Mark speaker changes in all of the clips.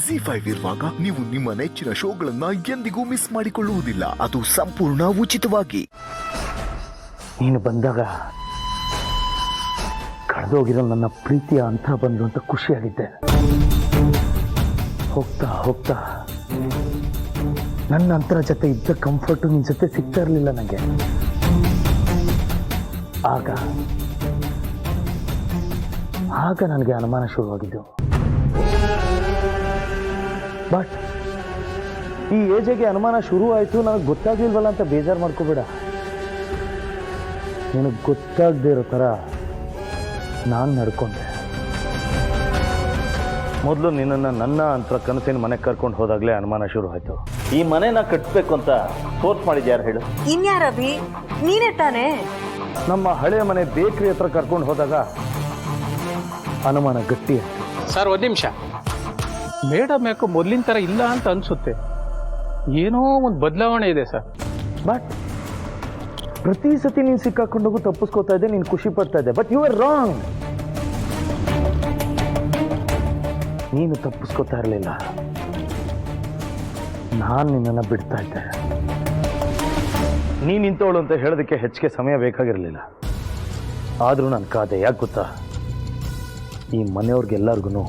Speaker 1: ZEE5 ಇರುವಾಗ ನೀವು ನಿಮ್ಮ ನೆಚ್ಚಿನ ಶೋಗಳನ್ನ ಎಂದಿಗೂ ಮಿಸ್ ಮಾಡಿಕೊಳ್ಳುವುದಿಲ್ಲ. ಅದು ಸಂಪೂರ್ಣ ಉಚಿತವಾಗಿ.
Speaker 2: ನೀನು ಬಂದಾಗ ಕಳೆದೋಗಿರೋ ನನ್ನ ಪ್ರೀತಿಯ ಅಂತ ಬಂದ್ರು ಅಂತ ಖುಷಿಯಾಗಿದ್ದೆ. ಹೋಗ್ತಾ ಹೋಗ್ತಾ ನನ್ನ ಅಂತರ ಜೊತೆ ಇದ್ದ ಕಂಫರ್ಟು ನಿನ್ನ ಜೊತೆ ಸಿಗ್ತಾ ಇರಲಿಲ್ಲ ನನಗೆ. ಆಗ ನನಗೆ ಅನುಮಾನ ಶುರುವಾಗಿದ್ದು. ಬಟ್ ಈ ಏಜಿಗೆ ಅನುಮಾನ ಶುರು ಆಯಿತು, ನನಗೆ ಗೊತ್ತಾಗ್ಲಿಲ್ವಲ್ಲ ಅಂತ ಬೇಜಾರು ಮಾಡ್ಕೋಬೇಡ. ನಿನಗೆ ಗೊತ್ತಾಗದೇ ಇರೋ ಥರ ನಾನು ನಡ್ಕೊಂಡೆ. ಮೊದಲು ನಿನ್ನನ್ನು ನನ್ನ ಅಂತ ಕನಸಿನ ಮನೆಗೆ ಕರ್ಕೊಂಡು ಹೋದಾಗಲೇ ಅನುಮಾನ ಶುರು ಆಯಿತು. ಈ ಮನೆನ ಕಟ್ಟಬೇಕು ಅಂತ ಫೋರ್ಸ್ ಮಾಡಿದ್ದು ಯಾರು ಹೇಳು?
Speaker 3: ಇನ್ಯಾರವಿ? ನೀನೇ ತಾನೇ?
Speaker 2: ನಮ್ಮ ಹಳೆಯ ಮನೆ ಬೇಕ್ರಿ ಹತ್ರ ಕರ್ಕೊಂಡು ಹೋದಾಗ ಅನುಮಾನ ಗಟ್ಟಿ ಆಯಿತು.
Speaker 4: ಸರ್, ಒಂದು ನಿಮಿಷ. ಮೇಡಮ್ ಯಾಕೋ ಮೊದಲಿನ ಥರ ಇಲ್ಲ ಅಂತ ಅನಿಸುತ್ತೆ. ಏನೋ ಒಂದು ಬದಲಾವಣೆ ಇದೆ ಸರ್.
Speaker 2: ಬಟ್ ಪ್ರತಿ ಸತಿ ನೀನು ಸಿಕ್ಕಾಕೊಂಡೋಗು ತಪ್ಪಿಸ್ಕೋತಾ ಇದ್ದೆ, ನೀನು ಖುಷಿ ಪಡ್ತಾ ಇದ್ದೆ. But you are wrong. ನೀನು ತಪ್ಪಿಸ್ಕೋತಾ ಇರಲಿಲ್ಲ, ನಾನು ನಿನ್ನನ್ನು ಬಿಡ್ತಾ ಇದ್ದೆ. ನೀನು ನಿಂತವಳು ಅಂತ ಹೇಳೋದಕ್ಕೆ ಹೆಚ್ಚಿಗೆ ಸಮಯ ಬೇಕಾಗಿರಲಿಲ್ಲ. ಆದರೂ ನಾನು ಕಾದೆ. ಯಾಕೆ ಗೊತ್ತಾ? ಈ ಮನೆಯವ್ರಿಗೆಲ್ಲರಿಗೂ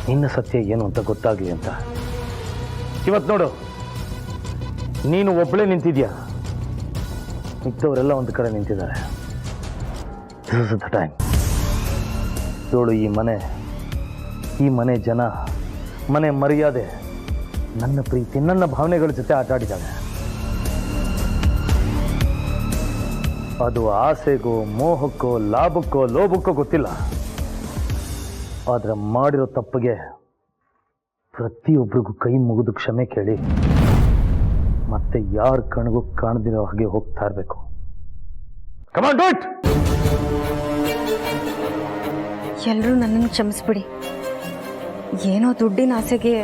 Speaker 2: ನಿನ್ನ ಸತ್ಯ ಏನು ಅಂತ ಗೊತ್ತಾಗಲಿ ಅಂತ. ಇವತ್ತು ನೋಡು, ನೀನು ಒಬ್ಬಳೇ ನಿಂತಿದ್ಯಾ, ಮಿಕ್ಕವರೆಲ್ಲ ಒಂದು ಕಡೆ ನಿಂತಿದ್ದಾರೆ. This is the time. ನೋಡು, ಈ ಮನೆ ಜನ, ಮನೆ ಮರ್ಯಾದೆ, ನನ್ನ ಪ್ರೀತಿ, ನನ್ನ ಭಾವನೆಗಳ ಜೊತೆ ಆಟ ಆಡಿದ್ದಾಳೆ. ಅದು ಆಸೆಗೋ ಮೋಹಕ್ಕೋ ಲಾಭಕ್ಕೋ ಲೋಭಕ್ಕೋ ಗೊತ್ತಿಲ್ಲ. ಆದರೆ ಮಾಡಿರೋ ತಪ್ಪಿಗೆ ಪ್ರತಿಯೊಬ್ಬರಿಗೂ ಕೈ ಮುಗಿದು ಕ್ಷಮೆ ಕೇಳಿ ಮತ್ತೆ ಯಾರ ಕಣ್ಗೂ ಕಾಣದಿರೋ ಹಾಗೆ ಹೋಗ್ತಾ ಇರಬೇಕು. Come on, do it.
Speaker 3: ಎಲ್ಲರೂ ನನ್ನನ್ನು ಕ್ಷಮಿಸ್ಬಿಡಿ. ಏನೋ ದುಡ್ಡಿನ ಆಸೆಗೆ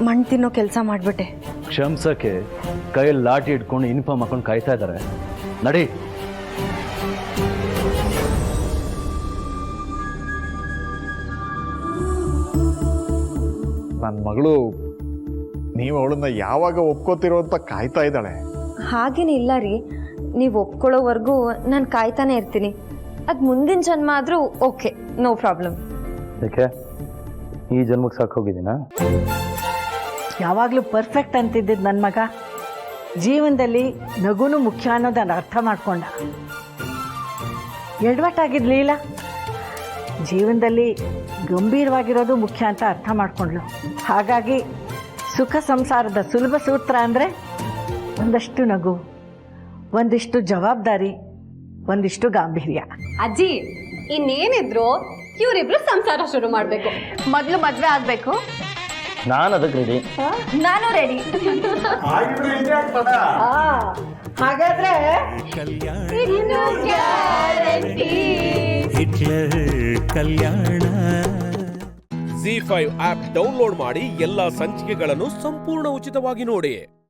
Speaker 3: ಮಣ್ಣು ತಿನ್ನೋ ಕೆಲಸ ಮಾಡಿಬಿಟ್ಟೆ.
Speaker 2: ಕ್ಷಮಿಸಕ್ಕೆ ಕೈಯಲ್ಲಿ ಲಾಠಿ ಇಟ್ಕೊಂಡು ಯೂನಿಫಾರ್ಮ್ ಹಾಕೊಂಡು ಕಾಯ್ತಾ ಇದ್ದಾರೆ. ನಡಿ.
Speaker 5: ನನ್ನ ಮಗಳು ನೀವು ಅವಳನ್ನ ಯಾವಾಗ ಒಪ್ಕೋತಿರೋ ಅಂತ ಕಾಯ್ತಾ ಇದ್ದಾಳೆ.
Speaker 3: ಹಾಗೇನೇ ಇಲ್ಲ ರೀ, ನೀವು ಒಪ್ಕೊಳ್ಳೋವರೆಗೂ ನಾನು ಕಾಯ್ತಾನೆ ಇರ್ತೀನಿ. ಅದು ಮುಂದಿನ ಜನ್ಮ ಆದರೂ ಓಕೆ, ನೋ ಪ್ರಾಬ್ಲಮ್.
Speaker 2: ಯಾಕೆ ಈ ಜನ್ಮಕ್ಕೆ ಸಾಕು ಹೋಗಿದ್ದೀನಾ?
Speaker 6: ಯಾವಾಗಲೂ ಪರ್ಫೆಕ್ಟ್ ಅಂತಿದ್ದಿದ್ದು ನನ್ನ ಮಗ ಜೀವನದಲ್ಲಿ ನಗುನು ಮುಖ್ಯ ಅನ್ನೋದನ್ನು ಅರ್ಥ ಮಾಡ್ಕೊಂಡ. ಎಡವಟ್ಟಾಗಿರ್ಲಿಲ್ಲ, ಜೀವನದಲ್ಲಿ ಗಂಭೀರವಾಗಿರೋದು ಮುಖ್ಯ ಅಂತ ಅರ್ಥ ಮಾಡ್ಕೊಂಡ್ಲು. ಹಾಗಾಗಿ ಸುಖ ಸಂಸಾರದ ಸುಲಭ ಸೂತ್ರ ಅಂದರೆ ಒಂದಷ್ಟು ನಗು, ಒಂದಿಷ್ಟು ಜವಾಬ್ದಾರಿ, ಒಂದಿಷ್ಟು ಗಾಂಭೀರ್ಯ.
Speaker 7: ಅಜ್ಜಿ, ಇನ್ನೇನಿದ್ರು ಇವರಿಬ್ರು ಸಂಸಾರ ಶುರು ಮಾಡ್ಬೇಕು. ಮೊದಲು ಮದ್ವೆ ಆಗ್ಬೇಕು.
Speaker 2: ನಾನು ಅದಕ್ಕೆ ರೆಡಿ.
Speaker 7: ನಾನು ರೆಡಿ.
Speaker 6: ಹಾಗಾದ್ರೆ
Speaker 8: ಕಲ್ಯಾಣ. ZEE5 ಆಪ್ ಡೌನ್ಲೋಡ್ ಮಾಡಿ ಎಲ್ಲಾ ಸಂಚಿಕೆಗಳನ್ನು ಸಂಪೂರ್ಣ ಉಚಿತವಾಗಿ ನೋಡಿ.